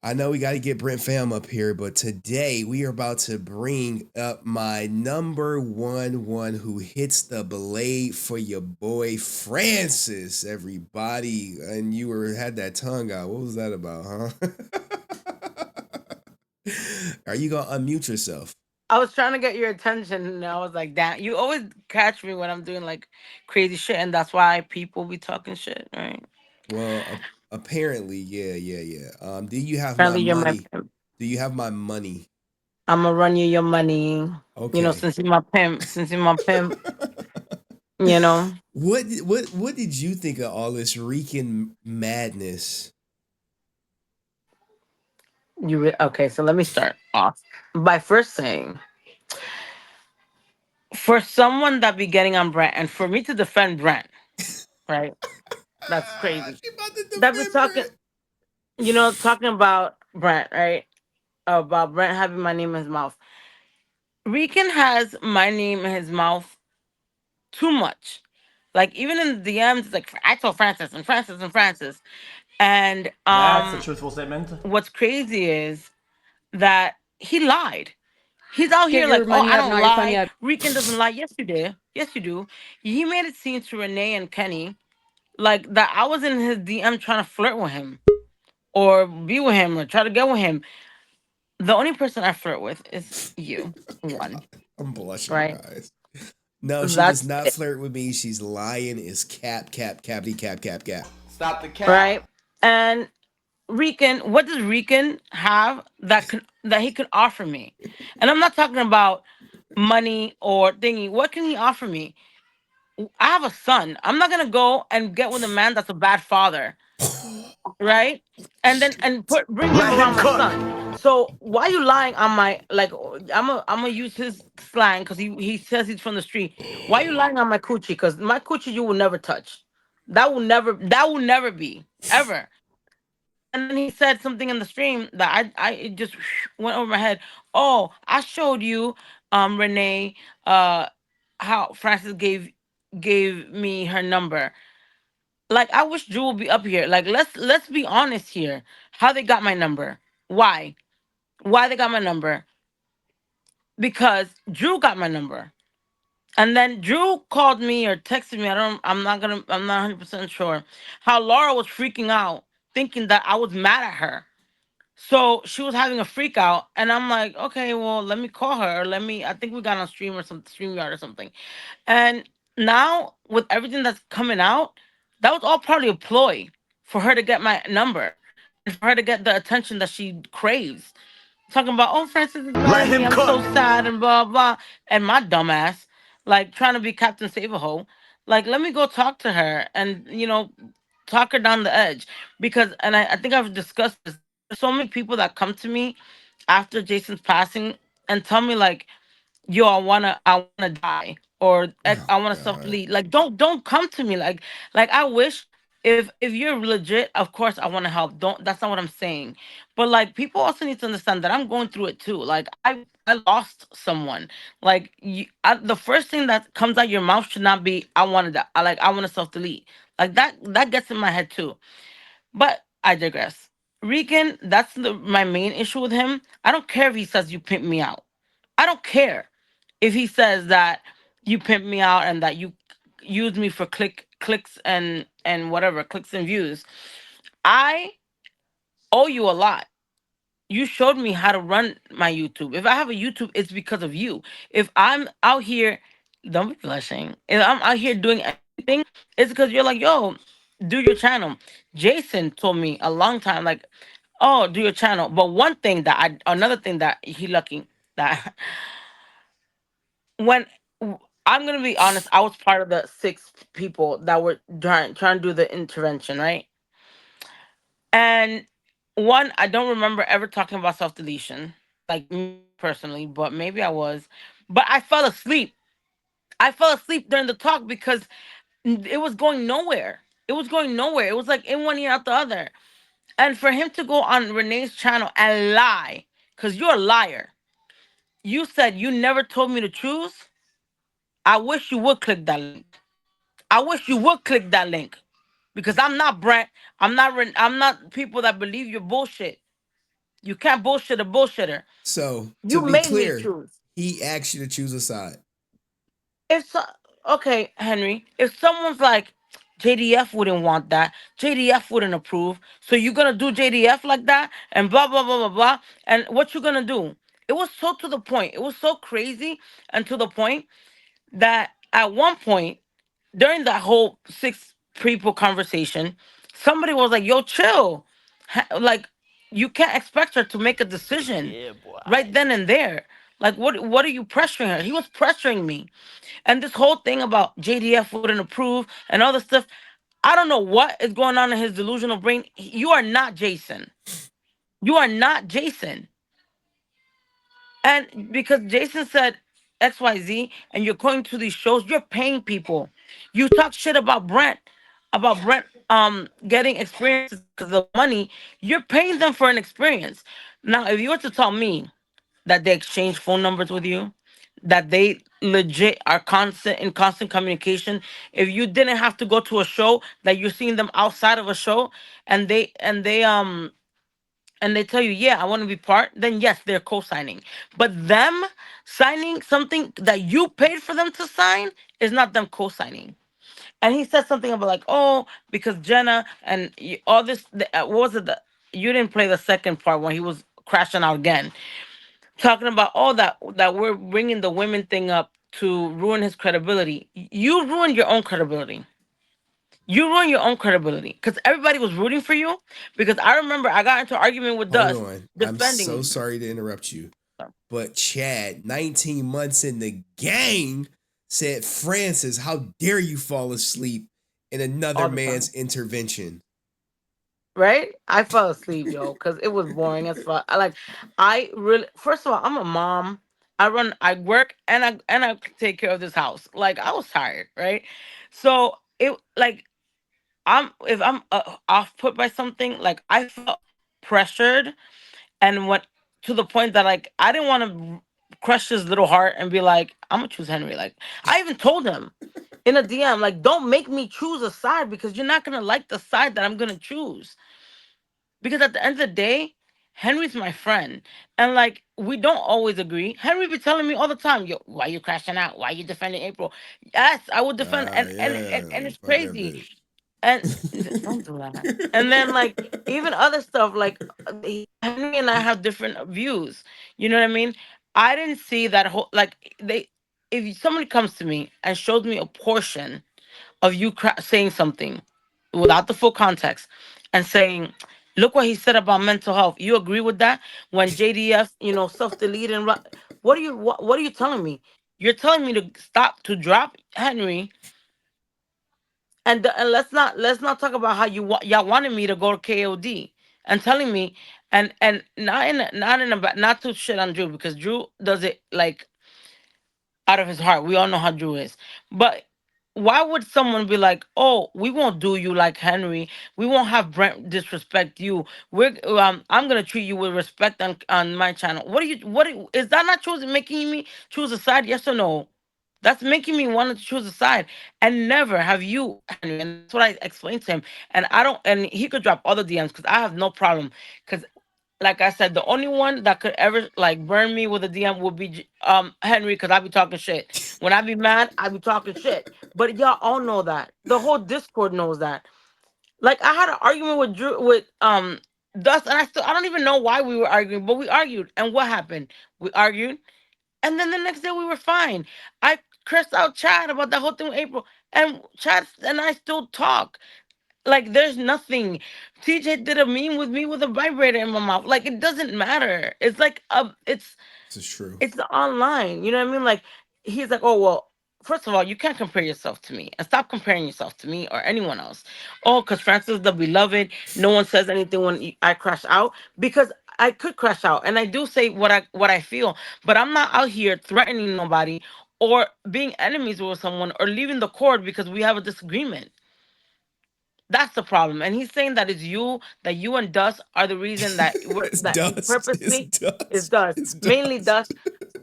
I know we got to get Brent Fam up here, but today we are about to bring up my number one who hits the blade for your boy Francis. Everybody, and you were had that tongue out. What was that about, huh? Are you gonna unmute yourself? I was trying to get your attention, and I was like, "Damn, you always catch me when I'm doing like crazy shit," and that's why people be talking shit, right? Well, apparently, yeah. Do you have my Apparently, you're my money? pimp. Do you have my money? I'm gonna run you your money. Okay. Since you're my pimp, you know, What did you think of all this Rican madness? okay. So let me start off by first saying, for someone that be getting on Brent, and for me to defend Brent, right? That's crazy. She about to That be defend talking, Brent. talking about Brent, right? About Brent having my name in his mouth. Rican has my name in his mouth too much. Like even in the DMs, it's like I told Francis and Francis and Francis. And That's a truthful statement. what's crazy is that he lied. He's out Get here your like, oh, money I up, don't not your funny lie. up. Rican doesn't lie. Yes, you did. Yes, you do. He made it seem to Renee and Kenny like that I was in his DM trying to flirt with him or be with him or try to get with him. The only person I flirt with is you. One, I'm blushing, right? guys. No, she does That's not it, flirt with me. She's lying. Is cap. Stop the cap. right? And Rican, what does Rican have that he could offer me? And I'm not talking about money or thingy. What can he offer me? I have a son. I'm not gonna go and get with a man that's a bad father, right? And then and bring him Let him around my cook. son. So why you lying on my like? I'm gonna use his slang because he says he's from the street. Why you lying on my coochie? Because my coochie you will never touch. That will never be ever. And then he said something in the stream that I it just went over my head. Oh, I showed you, Renee, uh, how Francis gave me her number. Like I wish Drew would be up here. Like let's be honest here. How they got my number? Why? Why they got my number? Because Drew got my number. And then Drew called me or texted me. I'm not 100% sure. How Laura was freaking out, thinking that I was mad at her. So she was having a freak out, and I'm like, okay, well, let me call her. Or let me. I think we got on stream or some StreamYard or something. And now with everything that's coming out, that was all probably a ploy for her to get my number and for her to get the attention that she craves. Talking about, oh, Francis is mad Let at me. him I'm cook. so sad and blah blah. And my dumbass, like trying to be Captain Save a Hole. Like, let me go talk to her and talk her down the edge because, and I think I've discussed this. There's so many people that come to me after Jason's passing and tell me like, yo, I wanna die, or Oh I wanna self God. delete. Like, don't come to me like I wish, if you're legit, of course I want to help. Don't, that's not what I'm saying. But like, people also need to understand that I'm going through it too. Like I lost someone. Like the first thing that comes out your mouth should not be I want to die. I want to self delete. Like that gets in my head too. But I digress. Regan, that's my main issue with him. I don't care if he says you pimp me out. I don't care if he says that you pimp me out and that you use me for clicks and whatever, clicks and views. I owe you a lot. You showed me how to run my YouTube. If I have a YouTube, it's because of you. If I'm out here, don't be blushing. If I'm out here doing everything, it's because you're like, yo, do your channel. Jason told me a long time, like, oh, do your channel. But another thing that he lucky that when I'm gonna be honest, I was part of the six people that were trying to do the intervention, right? And one, I don't remember ever talking about self deletion, like me personally, but maybe I was. But I fell asleep. I fell asleep during the talk because it was going nowhere. It was going nowhere. It was like in one ear out the other. And for him to go on Renee's channel and lie, because you're a liar. You said you never told me to choose. I wish you would click that link. I wish you would click that link because I'm not Brent. I'm not people that believe your bullshit. You can't bullshit a bullshitter. So to You be made me clear, choose. he asked you to choose a side. If so, okay, Henry, if someone's like, JDF wouldn't want that, JDF wouldn't approve, so you're gonna do JDF like that, and blah blah blah blah blah, and what you gonna do? It was so to the point. It was so crazy and to the point that at one point during that whole six people conversation, somebody was like, "Yo, chill," like you can't expect her to make a decision Yeah, right boy. then and there. Like, what are you pressuring her? He was pressuring me, and this whole thing about JDF wouldn't approve and all this stuff. I don't know what is going on in his delusional brain. You are not Jason. You are not Jason. And because Jason said XYZ and you're going to these shows, you're paying people. You talk shit about Brent getting experiences because of money, you're paying them for an experience. Now, if you were to tell me that they exchange phone numbers with you, that they legit are constant in constant communication, if you didn't have to go to a show, that you're seeing them outside of a show and they tell you, yeah, I want to be part, then yes, they're co-signing. But them signing something that you paid for them to sign is not them co-signing. And he said something about like, oh, because Jenna and all this. What was it? You didn't play the second part when he was crashing out again, talking about all that we're bringing the women thing up to ruin his credibility. You ruined your own credibility. You ruined your own credibility because everybody was rooting for you. Because I remember I got into an argument with Hold Dust on. I'm defending so me. sorry to interrupt you. But Chad, 19 months in the gang, said, Francis, how dare you fall asleep in another All the man's time. intervention? Right? I fell asleep, yo, because it was boring as fuck. I really, first of all, I'm a mom. I work, and I take care of this house. Like, I was tired, right? So it like if I'm off put by something, like I felt pressured, and what to the point that like I didn't want to crush his little heart and be like, I'm gonna choose Henry. Like I even told him in a DM, like, don't make me choose a side because you're not gonna like the side that I'm gonna choose. Because at the end of the day, Henry's my friend. And like we don't always agree. Henry be telling me all the time, yo, why you crashing out? Why you defending April? Yes, I would defend Ah, and yeah. it's Fuck that crazy. bitch. And don't do that. And then like even other stuff, like Henry and I have different views. You know what I mean? I didn't see that whole like they if somebody comes to me and shows me a portion of you saying something without the full context and saying, look what he said about mental health. You agree with that? When JDF, self delete and what are you telling me? You're telling me to stop to drop Henry and let's not talk about how y'all wanted me to go to KOD and telling me and not to shit on Drew because Drew does it like out of his heart. We all know how Drew is. But why would someone be like, "Oh, we won't do you like Henry. We won't have Brent disrespect you. I'm gonna treat you with respect on my channel." Is that not choosing making me choose a side? Yes or no? That's making me want to choose a side. And never have you, Henry. And that's what I explained to him. And I don't. And he could drop other DMs because I have no problem. Because like I said, the only one that could ever like burn me with a DM would be Henry, because I be talking shit. When I be mad, I be talking shit. But y'all all know that. The whole Discord knows that. Like I had an argument with Drew with Dust, and I don't even know why we were arguing, but we argued. And what happened? We argued, and then the next day we were fine. I cursed out Chad about the whole thing with April, and Chad and I still talk. Like there's nothing. TJ did a meme with me with a vibrator in my mouth. Like it doesn't matter. It's like This is true. it's online. You know what I mean? Like he's like, oh well. First of all, you can't compare yourself to me, and stop comparing yourself to me or anyone else. Oh, because Francis the beloved, no one says anything when I crash out because I could crash out, and I do say what I feel, but I'm not out here threatening nobody or being enemies with someone or leaving the court because we have a disagreement. That's the problem. And he's saying that you and Dust are the reason It's that he dust. It's purposely is dust. Dust. It's Mainly dust.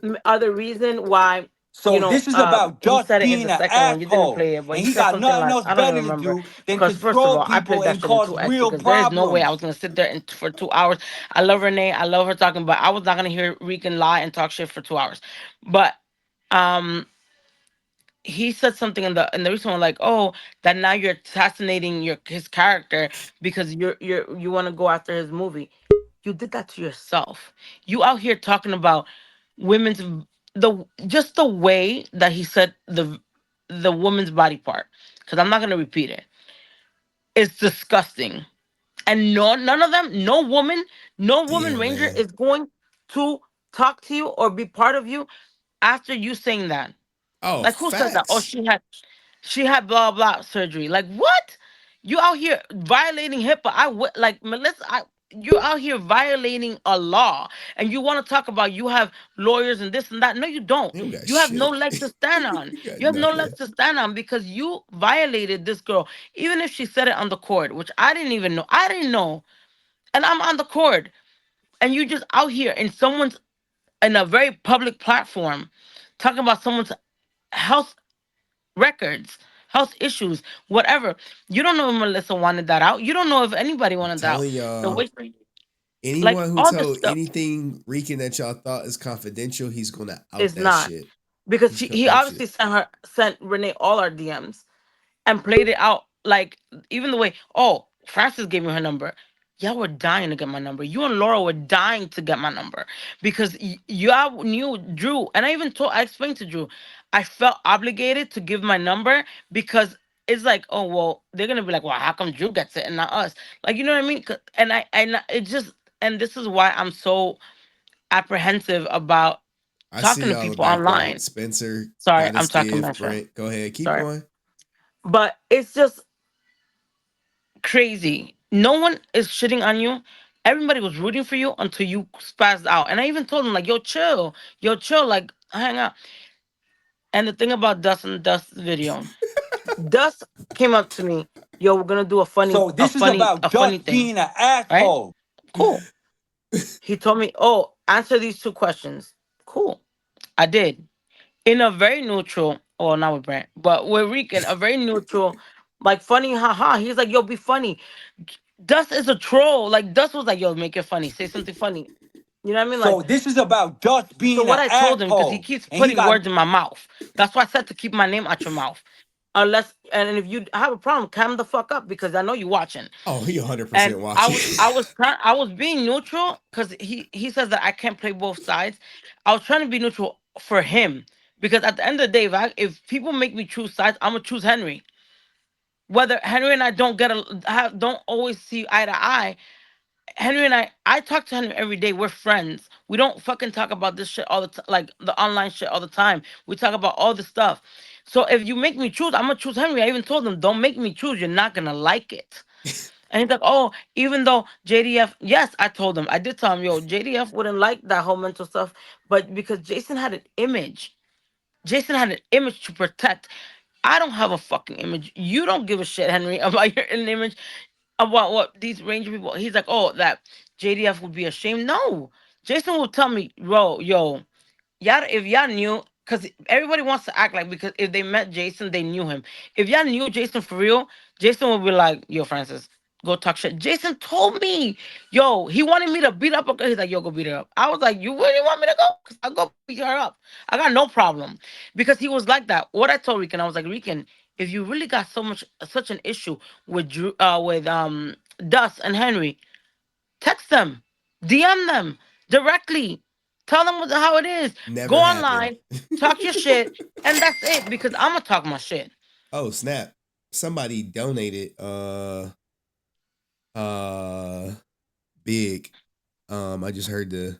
Dust are the reason why. you So know, this is about he Dust said it in being the an second one. You didn't asshole, play it, but and he he said got something nothing like, else I don't better even to remember. do than Because first of control all, I people played that and shit in cause 2x real because there's no way I problems. was gonna sit there for 2 hours. I love Renee, I love her talking, but I was not gonna hear Rican lie and talk shit for 2 hours. But um he said something in the recent one like, oh, that now you're assassinating his character because you want to go after his movie. You did that to yourself. You out here talking about women's the just the way that he said the woman's body part, because I'm not gonna repeat it. It's disgusting. And no, none of them, no woman Damn, ranger man. is going to talk to you or be part of you after you saying that. Oh, Like, who said that? Oh, facts. she had blah blah surgery. Like, what? You out here violating HIPAA? Like, Melissa. You out here violating a law, and you want to talk about you have lawyers and this and that. No, you don't. You don't got You have no shit. leg to stand on. You got You have no legs nothing. to stand on because you violated this girl, even if she said it on the court, which I didn't even know. I didn't know, and I'm on the court, and you just out here in a very public platform, talking about someone's health records, health issues, whatever. You don't know if Melissa wanted that out. You don't know if anybody I'm wanted that out. telling The y'all, way, like anyone who all this told stuff anything Rican that y'all thought is confidential, he's gonna out is that not, shit. because He's he, gonna he out you. obviously sent Renee all our DMs and played it out, like, even the way, oh, Francis gave me her number. Y'all were dying to get my number. You and Laura were dying to get my number because y'all knew Drew. And I explained to Drew, I felt obligated to give my number because it's like, oh, well, they're going to be like, well, how come Drew gets it and not us? Like, you know what I mean? It just, and this is why I'm so apprehensive about I talking see to y'all in the people background. online. Spencer, Sorry, I'm Goddess talking Give, about shit. Brent. Go ahead. Keep Sorry. going. But it's just crazy. No one is shitting on you. Everybody was rooting for you until you spazzed out. And I even told them, like, yo, chill, like, hang out. And the thing about Dust and Dust's video, Dust came up to me, yo, we're gonna do a funny, So a this is funny, about a funny Dust thing, being an right? asshole. Cool. He told me, oh, answer these two questions. Cool. I did. In a very neutral, well, not with Brent, but with Rican, a very neutral, like, funny, haha. He's like, yo, be funny. Dust is a troll. Like, Dust was like, yo, make it funny. Say something funny. You know what I mean? Like, So this is about Dust so being what an I told him, because he asshole, keeps and he putting got. words in my mouth. That's why I said to keep my name out your mouth. Unless, and if you have a problem, calm the fuck up because I know you watching. Oh, he And 100% I watching. was I was trying I was being neutral because he says that I can't play both sides. I was trying to be neutral for him because at the end of the day, if people make me choose sides, I'm gonna choose Henry. Whether Henry and I don't always see eye to eye, Henry and I talk to Henry every day. We're friends. We don't fucking talk about this shit all the time, like the online shit all the time. We talk about all the stuff. So if you make me choose, I'm gonna choose Henry. I even told him, don't make me choose. You're not gonna like it. And he's like, oh, even though JDF, yes, I told him, I did tell him, yo, JDF wouldn't like that whole mental stuff, but because Jason had an image to protect. I don't have a fucking image. You don't give a shit, Henry, about your image, about what these Ranger people. He's like, oh, that JDF would be ashamed. No, Jason will tell me, bro, yo, y'all, if y'all knew, because everybody wants to act like, because if they met Jason, they knew him. If y'all knew Jason for real, Jason would be like, yo, Francis, go talk shit. Jason told me, yo, he wanted me to beat up a girl. He's like, yo, go beat her up. I was like, you really want me to go? Because I'll go beat her up. I got no problem. Because he was like that. What I told Rican, I was like, Rican, if you really got such an issue with Dust and Henry, text them, DM them directly. Tell them how it is. Go Never happened. online, talk your shit, and that's it. Because I'm gonna talk my shit. Oh, snap. Somebody donated uh big. I just heard the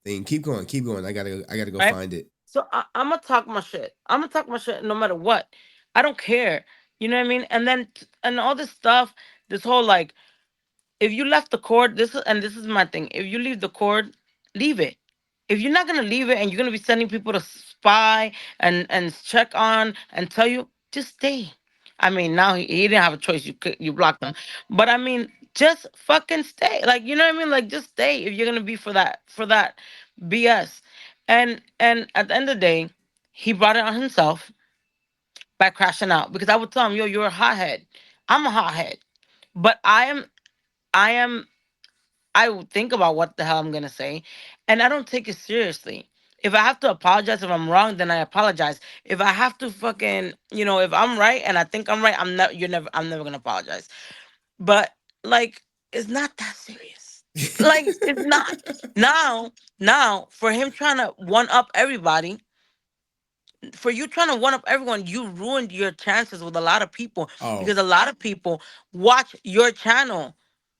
thing. Keep going, keep going. I gotta go Right? find it. So I'm gonna talk my shit. I'm gonna talk my shit no matter what. I don't care. You know what I mean? And then and all this stuff, this whole like, if you left the cord, this is my thing. If you leave the cord, leave it. If you're not gonna leave it and you're gonna be sending people to spy and check on and tell you, just stay. I mean, now he didn't have a choice. You blocked him, but I mean, just fucking stay. Like, you know what I mean? Like, just stay if you're gonna be for that BS. And at the end of the day, he brought it on himself by crashing out because I would tell him, "Yo, you're a hothead. I'm a hothead, but I am I would think about what the hell I'm gonna say, and I don't take it seriously. If I have to apologize if I'm wrong, then I apologize. If I have to fucking, if I'm right and I think I'm right, I'm never gonna apologize. But like, it's not that serious. Like, it's not. Now, for him trying to one up everybody, for you trying to one up everyone, you ruined your chances with a lot of people Oh, because a lot of people watch your channel.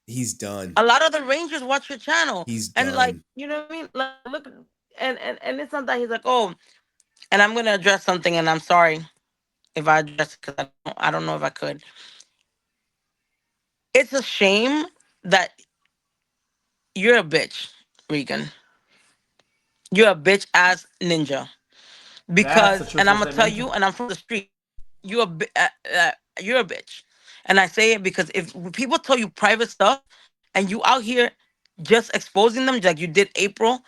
he's done. A lot of the Rangers watch your channel, He's and like, done. you know what I mean. Like, look, and it's not that he's like, oh, and I'm gonna address something, and I'm sorry if I address it because I don't know if I could. It's a shame that you're a bitch, Regan. You're a bitch ass ninja. That's a Because, and truthful I'm gonna tell statement. you, and I'm from the street. You a you're a bitch, and I say it because if people tell you private stuff, and you out here just exposing them, like you did April,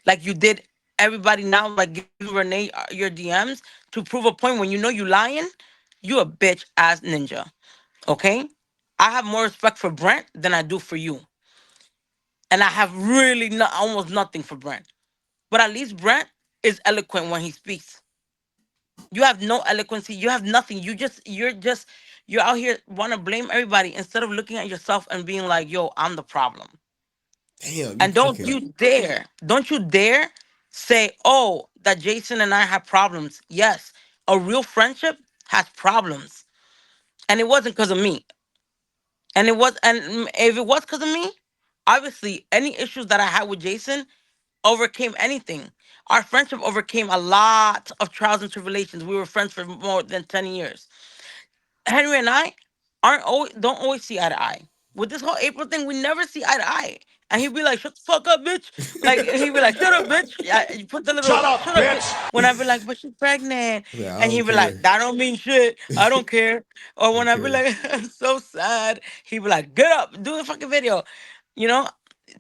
like you did everybody now, like giving Renee your DMs to prove a point when you know you lying, you a bitch ass ninja. Okay, I have more respect for Brent than I do for you, and I have really not almost nothing for Brent. But at least Brent is eloquent when he speaks. You have no eloquency. You have nothing. You're out here want to blame everybody instead of looking at yourself and being like, "Yo, I'm the problem." Damn, you And fucking. don't you dare say, "Oh, that Jason and I have problems." Yes, a real friendship has problems, and it wasn't because of me. And if it was because of me, obviously any issues that I had with Jason overcame anything. Our friendship overcame a lot of trials and tribulations. We were friends for more than 10 years. Henry and I aren't always don't always see eye to eye. With this whole April thing, we never see eye to eye. And he'd be like, "Shut the fuck up, bitch." Like, and he'd be like, "Shut up, bitch." Yeah, you put the little Shut up, "shut up, bitch." bitch! When I'd be like, "But she's pregnant," Yeah, I and don't he'd be like, care. "That don't mean shit. I don't care." Or I when don't I'd be care. like, "I'm so sad," he'd be like, "Get up, do the fucking video," you know.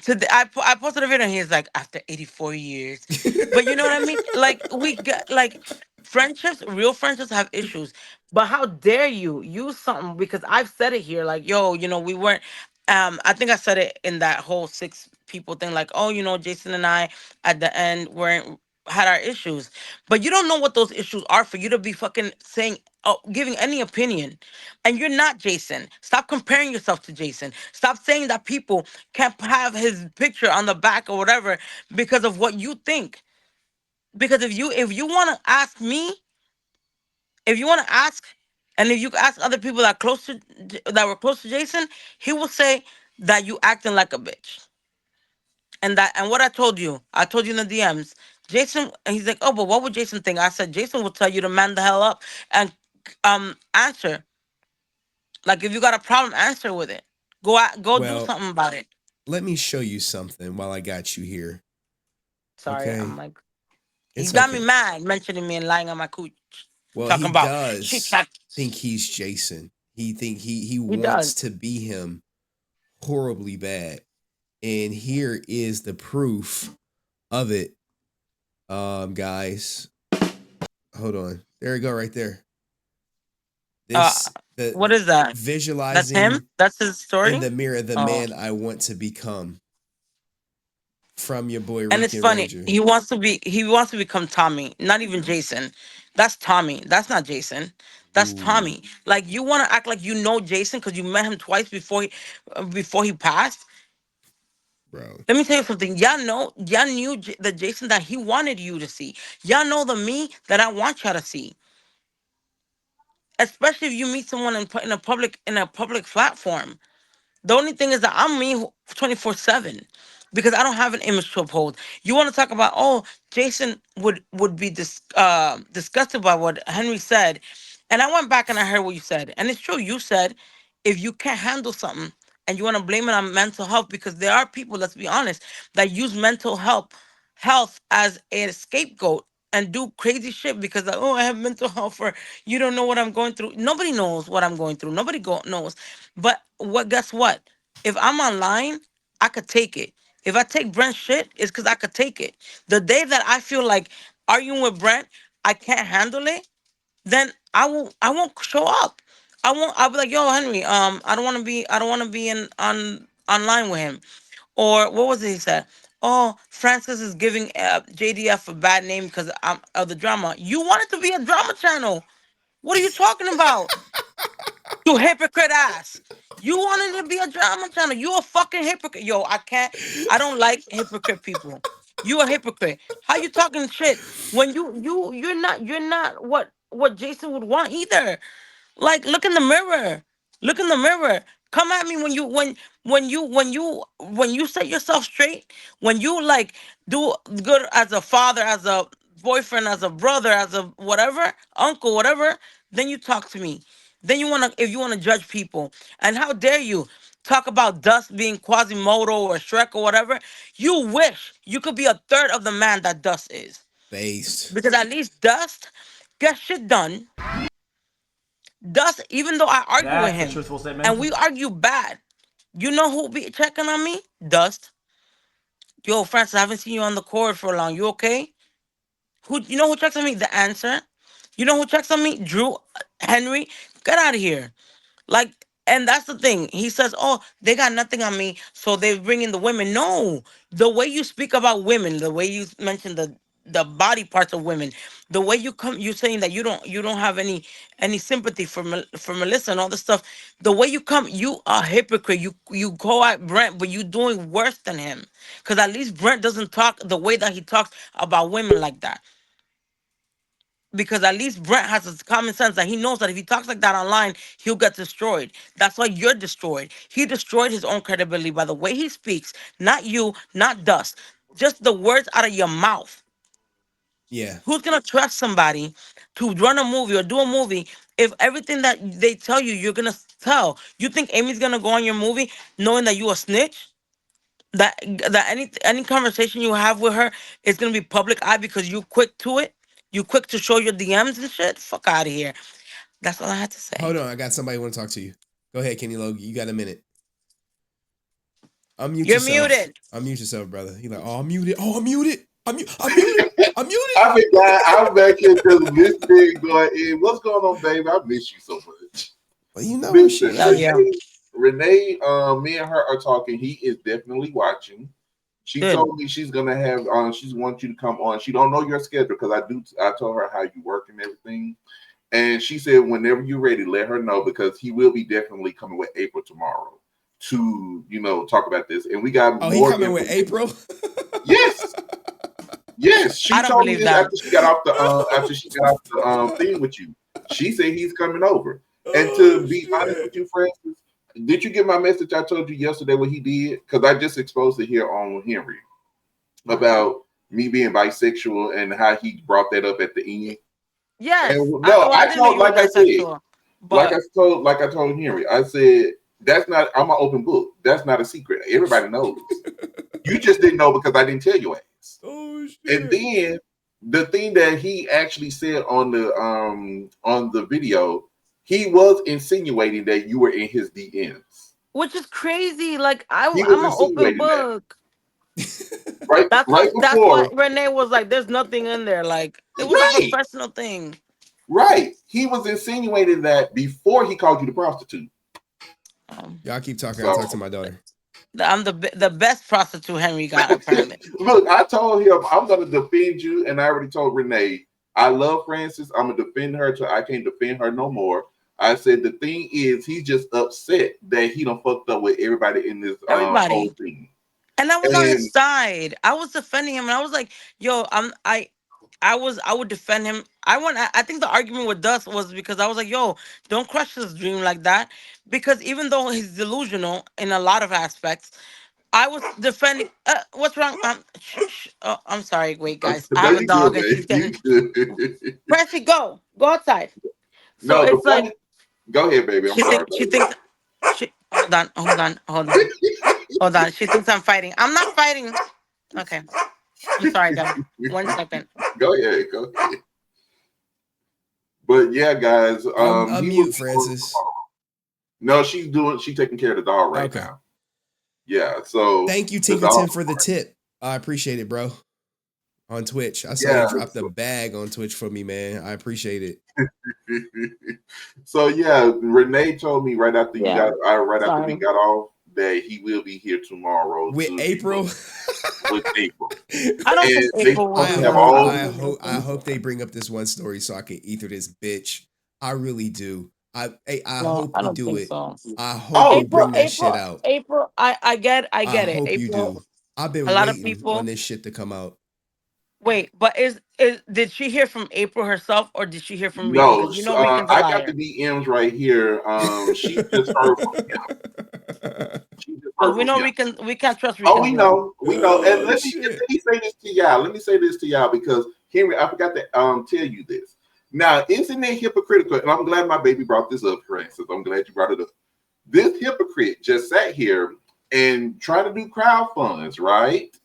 I posted a video and he's like, "After 84 years," but you know what I mean. Like we got like friendships, real friendships have issues. But how dare you use something because I've said it here, like, yo, we weren't I think I said it in that whole six people thing, like, oh, Jason and I at the end weren't had our issues. But you don't know what those issues are for you to be fucking saying giving any opinion. And you're not Jason. Stop comparing yourself to Jason. Stop saying that people can't have his picture on the back or whatever because of what you think. Because if you want to ask me, if you want to ask, and if you ask other people that were close to Jason, he will say that you acting like a bitch. And what I told you in the DMs. Jason, and he's like, "Oh, but what would Jason think?" I said, "Jason will tell you to man the hell up and answer. Like, if you got a problem, answer with it. Go do Well, something about it." let me show you something while I got you here. Sorry, I'm Okay? like, he It's got me okay. mad mentioning me and lying on my cooch, Well, he talking about she does tried. think he's Jason. He He wants does. to be him horribly bad. And here is the proof of it. Guys. Hold on. There you go right there. Uh, This the what is that? That's him. visualizing That's his in story. the mirror the Oh. man I want to become from your boy And it's Rican funny. Ranger. He wants to become Tommy, not even Jason. That's Tommy. That's not Jason. That's Ooh, Tommy. Like, you want to act like you know Jason because you met him twice before he passed. bro. Let me tell you something. Y'all knew the Jason that he wanted you to see. Y'all know the me that I want y'all to see. Especially if you meet someone in a public platform. The only thing is that I'm me 24/7 because I don't have an image to uphold. You want to talk about, oh, Jason would be disgusted by what Henry said, and I went back and I heard what you said, and it's true. You said if you can't handle something and you want to blame it on mental health, because there are people, let's be honest, that use mental health as a scapegoat and do crazy shit because, like, oh, I have mental health, or you don't know what I'm going through. Nobody knows what I'm going through. Nobody knows. But guess what? If I'm online, I could take it. If I take Brent's shit, it's because I could take it. The day that I feel like arguing with Brent, I can't handle it, then I won't show up. I'll be like, yo, Henry, I don't wanna be in on online with him. Or what was it he said? Oh, Francis is giving JDF a bad name because of the drama. You want it to be a drama channel. What are you talking about? You hypocrite ass. You wanted to be a drama channel. You a fucking hypocrite. Yo, I can't. I don't like hypocrite people. You a hypocrite. How you talking shit when you're not what Jason would want either. Like, look in the mirror. Look in the mirror. Come at me when you set yourself straight. When you like do good as a father, as a boyfriend, as a brother, as a whatever, uncle, whatever. Then you talk to me. Then if you wanna judge people. And how dare you talk about Dust being Quasimodo or Shrek or whatever? You wish you could be a third of the man that Dust is. Based. Because at least Dust gets shit done. Thus, even though I argue with That's a him truthful and statement. we argue bad, you know who be checking on me? Dust. Yo, Francis, I haven't seen you on the court for long. You okay? Who you know who checks on me? The answer. You know who checks on me? Drew, Henry. Get out of here. Like, and that's the thing. He says, "Oh, they got nothing on me, so they bring in the women." No, the way you speak about women, the way you mention the body parts of women, the way you saying that you don't have any sympathy for for Melissa and all this stuff. The way you come, you are a hypocrite. You go at Brent, but you doing worse than him. Because at least Brent doesn't talk the way that he talks about women like that, because at least Brent has his common sense that he knows that if he talks like that online, he'll get destroyed. That's why you're destroyed. He destroyed his own credibility by the way he speaks. Not you, not Dust. Just the words out of your mouth. Yeah. Who's gonna trust somebody to run a movie or do a movie if everything that they tell you you're gonna tell? You think Amy's gonna go on your movie knowing that you a snitch? That any conversation you have with her is gonna be public eye because you quick to it. You quick to show your DMs and shit. Fuck out of here. That's all I had to say. Hold on, I got somebody want to talk to you. Go ahead, Kenny Logan. You got a minute. Unmute You're yourself. muted. Unmute yourself, brother. He like, oh, I'm muted. Oh, I'm muted. I'm muted. I'm muted. I mean, I'm back here just listening, going, hey, what's going on, baby? I miss you so much. Well, you know where she Listen, Love at. you. Renee, me and her are talking. He is definitely watching. She Good. told me she's gonna have she wants you to come on. She don't know your schedule because I told her how you work and everything. And she said whenever you're ready, let her know because he will be definitely coming with April tomorrow to, talk about this. And we got Oh, he more coming with information. April? Yes. Yes, she I don't told me believe this that. after she got off the thing with you. She said he's coming over. And Oh, to be honest shit. with you, Francis, did you get my message I told you yesterday what he did? Because I just exposed it here on Henry about me being bisexual and how he brought that up at the end. Yes. And no, I I didn't know told you were bisexual, but like I told Henry, I said that's not. I'm an open book. That's not a secret. Everybody knows. You just didn't know because I didn't tell your ass. Oh, And shit. then the thing that he actually said on the video, he was insinuating that you were in his DMs. which is crazy. Like He was I'm an open insinuating that book. right That's right what that's before. what Renee was like. There's nothing in there. Like it was a Right, professional thing. right. He was insinuating that before he called you the prostitute. Y'all keep talking. I So talk to my daughter. I'm the best prostitute Henry got apparently. look, I told him I'm gonna defend you, and I already told Renee I love Francis. I'm gonna defend her till I can't defend her no more. I said the thing is he's just upset that he done fucked up with everybody in this whole Everybody. thing. And I was on his And side. I was defending him, and I was like, "Yo, I would defend him." I think the argument with Dust was because I was like, "Yo, don't crush his dream like that," because even though he's delusional in a lot of aspects, I was defending. What's wrong? Oh, I'm sorry. Wait, guys, I no, have a you good, dog, and babe. she's You getting. good. Pressy, go outside. So No, the it's like point. Go ahead, baby. I'm sorry, she baby. thinks hold on. She thinks I'm fighting. I'm not fighting. Okay. I'm sorry, guys. 1 second. Go ahead, go ahead. But yeah, guys, he was Unmute, supposed to Francis. call. No, she's taking care of the dog right Okay. now. Yeah. So Thank you, the dog. Tinkerton, for the tip. I appreciate it, bro. On Twitch, I saw Yeah. you drop the bag on Twitch for me, man. I appreciate it. So yeah, Renee told me right after Yeah. right after we Sorry. got off that he will be here tomorrow With to April, with April, I don't and think they April I would supposed to be have hope, all. I around. hope, I hope they bring up this one story so I can ether this bitch. I really do. I No, hope I you don't do think it. so. I hope you Oh, April, bring that shit April, out. April. I I get it. hope you April. do. I've A been lot of waiting on people. this shit to come out. Wait, but is did she hear from April herself or did she hear from Rican? no, Because you know Rican's a I got the liar. DMs right here. She just heard from him. She just Because heard we from know him. Rican. We can't trust Oh, Rican's we word. know, we know. And Oh shit. let me say this to y'all. Let me say this to y'all because Henry, I forgot to tell you this. Now, isn't it hypocritical? And I'm glad my baby brought this up, Francis. I'm glad you brought it up. This hypocrite just sat here and tried to do crowd funds, right?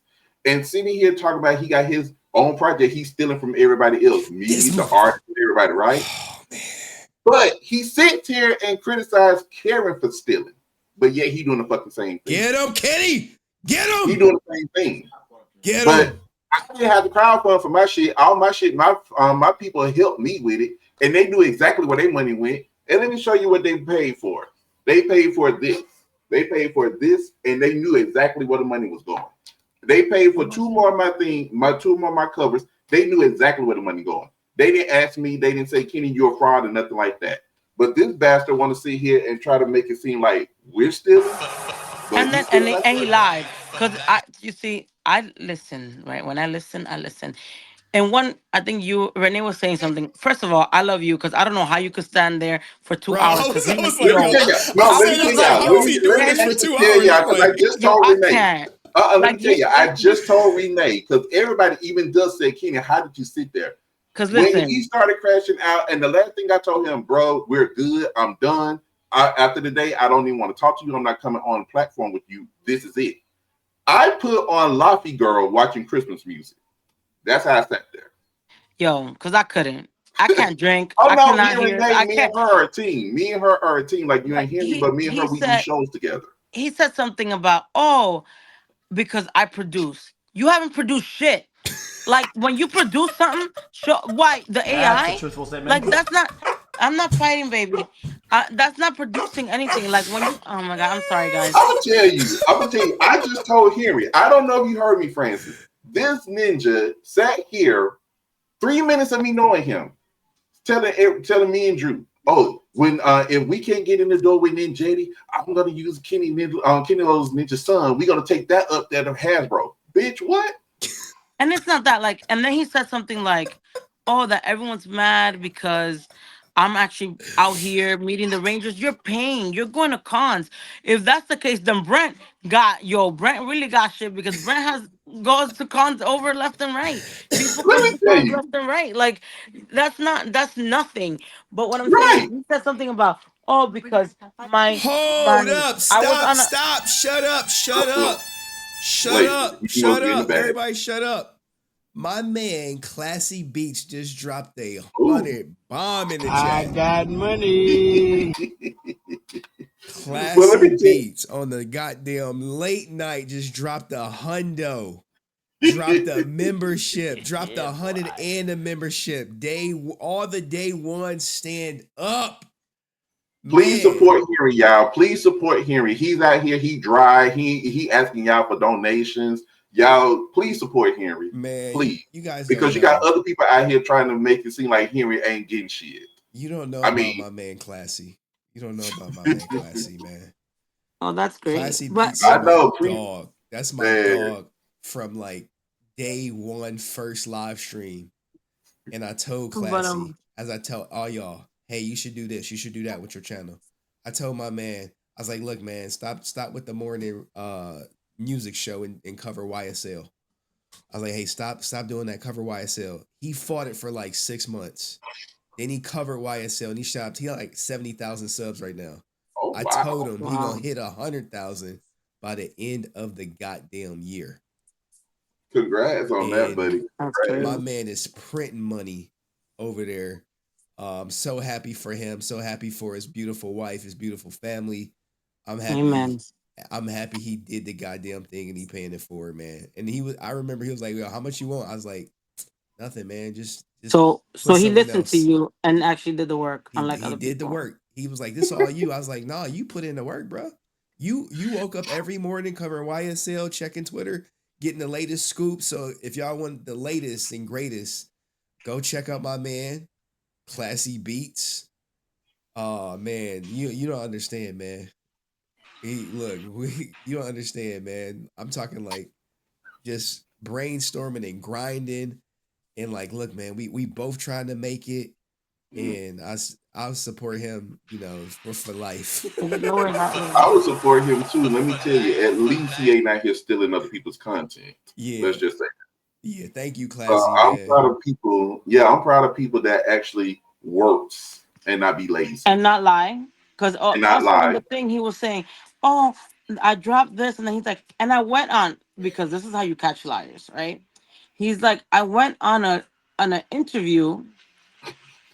And sitting here talking about he got his own project, he's stealing from everybody else, me, This the motherfucker. artist, everybody, right? Oh man. But he sits here and criticized Karen for stealing, but yet he doing the fucking same thing. Get him, Kenny. Get He him. doing the same thing. Get But him. I didn't have the crowdfund for my shit. All my shit, my people helped me with it, and they knew exactly where their money went. And let me show you what they paid for. They paid for this. They paid for this, and they knew exactly where the money was going. They paid for two more of my covers. They knew exactly where the money going. They didn't ask me. They didn't say, "Kenny, you're a fraud" or nothing like that. But this bastard want to sit here and try to make it seem like we're stealing, but And he's then stealing us he money. lied. Because you see, I listen, right? When I listen. And one, I think you, Renee was saying something. First of all, I love you because I don't know how you could stand there for two Bro, hours. Because I him and was like, Let me yo, yo, tell you. I No, I let was me said, I tell was just like, like, you. how is yo, he doing this for Kenny, 2 hours? Yeah, I'm because I like, just yo, told I Renee. can't. Let me Like tell you, you, I just told Renee because everybody even does say, Kenny, how did you sit there? because When he listen, started crashing out, and the last thing I told him, bro, we're good. I'm done. After the day, I don't even want to talk to you. I'm not coming on the platform with you. This is it. I put on Laffy Girl watching Christmas music. That's how I sat there. yo, because I couldn't. I can't drink. Oh I no, me cannot and hear. Renee, I me and can't. her are a team. Me and her are a team, like you and Like Henry, but me and her, we do shows together. he said something about, oh, because I produce. You haven't produced shit. Like when you produce something, show why the That's a AI. truthful statement. Like that's not. I'm not fighting, baby. That's not producing anything. Like when you. Oh my god, I'm sorry, guys. I'm gonna tell you, I just told Henry, I don't know if you heard me, Francis. This ninja sat here 3 minutes of me knowing him, telling me and Drew, oh, when if we can't get in the door with Ninja, I'm gonna use Kenny Lowe's ninja son. We're gonna take that up there to Hasbro. Bitch, what? And it's not that like. And then he said something like, "Oh, that everyone's mad because I'm actually out here meeting the Rangers. You're paying. You're going to cons. If that's the case, then Brent really got shit because Brent has goes to cons over left and right. People Let goes me to tell cons you. left and right. Like that's nothing. But what I'm saying is, Right. he said something about, oh, because hold my up, I was stop, on a stop, shut up, shut up, shut Wait, up, you shut must be in the up. bag. Everybody shut up. My man, Classy Beats, just dropped a Ooh. 100 bomb in the I chat. got money. Well, let Classy me tell Beats on the goddamn late night just dropped a hundo. Dropped the membership. Dropped yeah, the 100 boy. and the membership. All the day one stand up. Please Man, support Henry, y'all. Please support Henry. He's out here. He dry. He asking y'all for donations. Y'all, please support Henry. man, Please, you guys don't because you got know. other people out here trying to make it seem like Henry ain't getting shit. You don't know I about mean, my man Classy. You don't know about my man Classy, man. Oh, that's great. Classy But Beats is I but my know. Please, dog. That's my man. dog from like day one first live stream. And I told but Classy, as I tell all y'all, hey, you should do this, you should do that with your channel. I told my man, I was like, look, man, stop with the morning music show and cover YSL. I was like, hey, stop doing that, cover YSL. He fought it for like 6 months. Then he covered YSL and he had like 70,000 subs right now. Oh I told wow. him he gonna wow, hit 100,000 by the end of the goddamn year. Congrats on that, And buddy. that's Congrats. my great. man is printing money over there. So happy for him. So happy for his beautiful wife, his beautiful family. I'm happy Amen. I'm happy he did the goddamn thing and he paying it forward, man. And he was, I remember he was like, "Yo, how much you want?" I was like, "Nothing, man. Just So put he something listened to else." you and actually did the work, He unlike he other did the people. work. He was like, "This all you." I was like, "Nah, you put in the work, bro. You woke up every morning covering YSL, checking Twitter, getting the latest scoop. So if y'all want the latest and greatest, go check out my man, Classy Beats. Oh man, you don't understand, man. Look, you don't understand, man. I'm talking like just brainstorming and grinding and like, look, man, we both trying to make it, and I'll support him, for life. No worries, I would support him too. Let me tell you, at least he ain't out here stealing other people's content. Let's Yeah, just say. yeah. Thank you, So Classy I'm man. proud of people. Yeah, I'm proud of people that actually works and not be lazy and not lie. Because and not also in lie. the thing he was saying, "Oh, I dropped this," and then he's like, "And I went on because this is how you catch liars, right?" He's like, "I went on an interview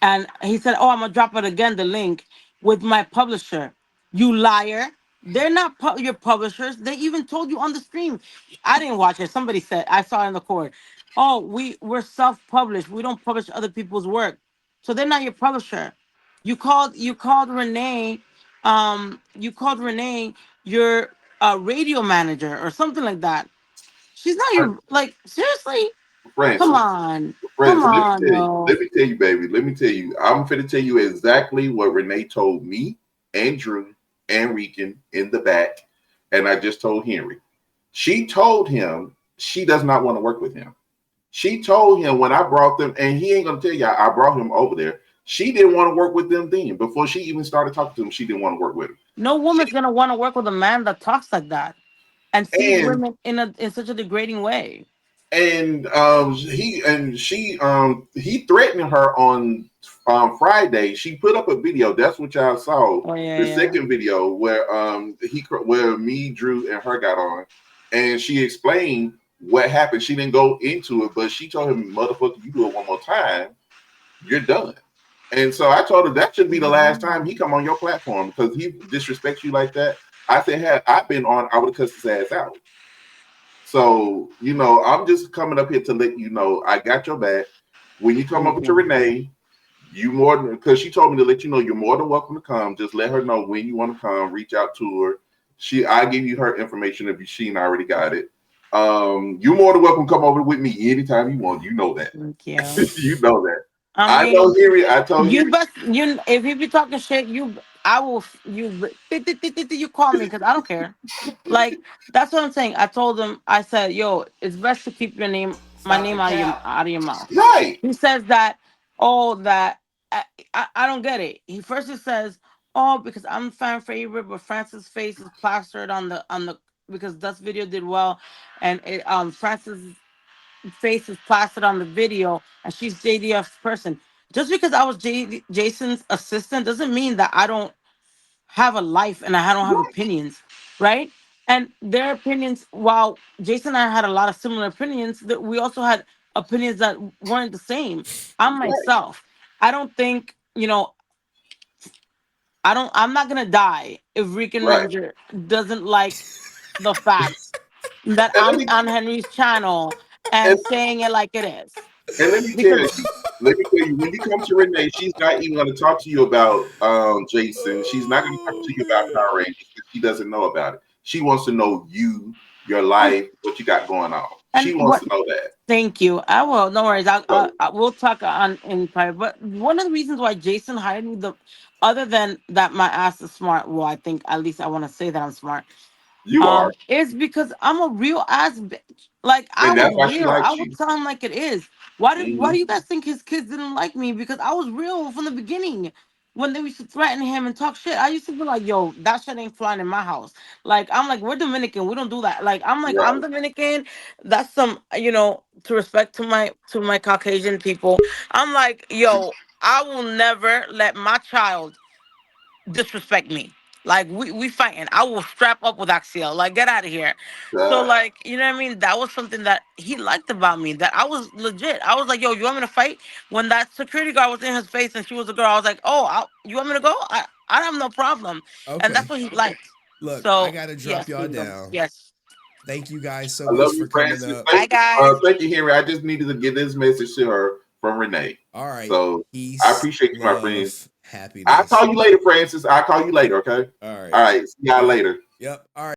and he said, "Oh, I'm gonna drop it again, the link with my publisher." You liar! They're not your publishers. They even told you on the stream. I didn't watch it. Somebody said I saw it in the court. Oh, we're self-published. We don't publish other people's work, so they're not your publisher. You called Renee. You called Renee your radio manager or something like that. She's not But your like seriously. Come Francis, on, come Francis, on, yo. let me tell you, baby, let me tell you. I'm finna tell you exactly what Renee told me and Drew and Rican in the back, and I just told Henry. She told him she does not want to work with him. She told him when I brought them, and he ain't gonna tell you I brought him over there. She didn't want to work with them then. Before she even started talking to him, she didn't want to work with him. No She woman's gonna want to work with a man that talks like that and sees and women in such a degrading way. he threatened her on Friday. She put up a video. That's what y'all saw. Oh yeah, The yeah. second video where where me, Drew, and her got on, and she explained what happened. She didn't go into it, but she told him, "Motherfucker, you do it one more time, you're done." And so I told her that should be the last time he come on your platform because he disrespects you like that. I said, had I been on, I would have cussed his ass out. So, I'm just coming up here to let you know I got your back. When you come Thank over to you. Renee, you more than because she told me to let you know you're more than welcome to come. Just let her know when you want to come. Reach out to her. I give you her information if she ain't already got it. You're more than welcome to come over with me anytime you want. You know that. Thank you. You know that. I I know mean, Henry. I told you Henry. best you if he be talking shit, I will you call me because I don't care. Like that's what I'm saying. I told him. I said, "Yo, it's best to keep my Stop the name cap. out of your mouth." Right, He says that. Oh, that I don't get it. He first he says, "Oh, because I'm fan favorite, but Francis' face is plastered on the because Dust video did well, and Francis' face is plastered on the video, and she's JDF's person." Just because I was Jason's assistant doesn't mean that I don't have a life and I don't have right, opinions, right? And their opinions, while Jason and I had a lot of similar opinions, that we also had opinions that weren't the same. I'm right, myself. I don't think, I'm not gonna die if Rican right. Ranger doesn't like the fact that And I'm on Henry's channel and and saying it like it is. And let me tell Because you, when you come to Renee, she's not even going to talk to you about Jason. She's not going to talk to you about Power Rangers because she doesn't know about it. She wants to know you, your and life, what you got going on. and She wants what to know that. thank you. I will. No worries. So We'll talk on in private. But one of the reasons why Jason hired me, other than that, my ass is smart. Well, I think at least I want to say that I'm smart. you are, It's because I'm a real ass bitch. Like I and was that's why she real. I likes would you. tell him like it is. Why Hmm. do you guys think his kids didn't like me? Because I was real from the beginning. When they used to threaten him and talk shit, I used to be like, "Yo, that shit ain't flying in my house." Like I'm like, we're Dominican, we don't do that. I'm Right. Dominican. That's some, to respect to my Caucasian people. I'm like, yo, I will never let my child disrespect me. Like we fighting. I will strap up with Axiel. Like get out of here. So Uh, like you know what I mean. That was something that he liked about me. That I was legit. I was like, yo, you want me to fight? When that security guard was in his face and she was a girl, I was like, oh, you want me to go? I have no problem. And that's Okay. what he liked. Look, So I gotta drop yes, y'all down. yes. Thank you guys so I much love for you, coming Francis. up. Bye, guys. Thank you, Henry. I just needed to get this message to her from Renee. All right. So Peace. I appreciate you, my friend. Love. Happiness. I'll call you later, Francis. I'll call you later, okay? All right. All right. See y'all later. Yep. All right.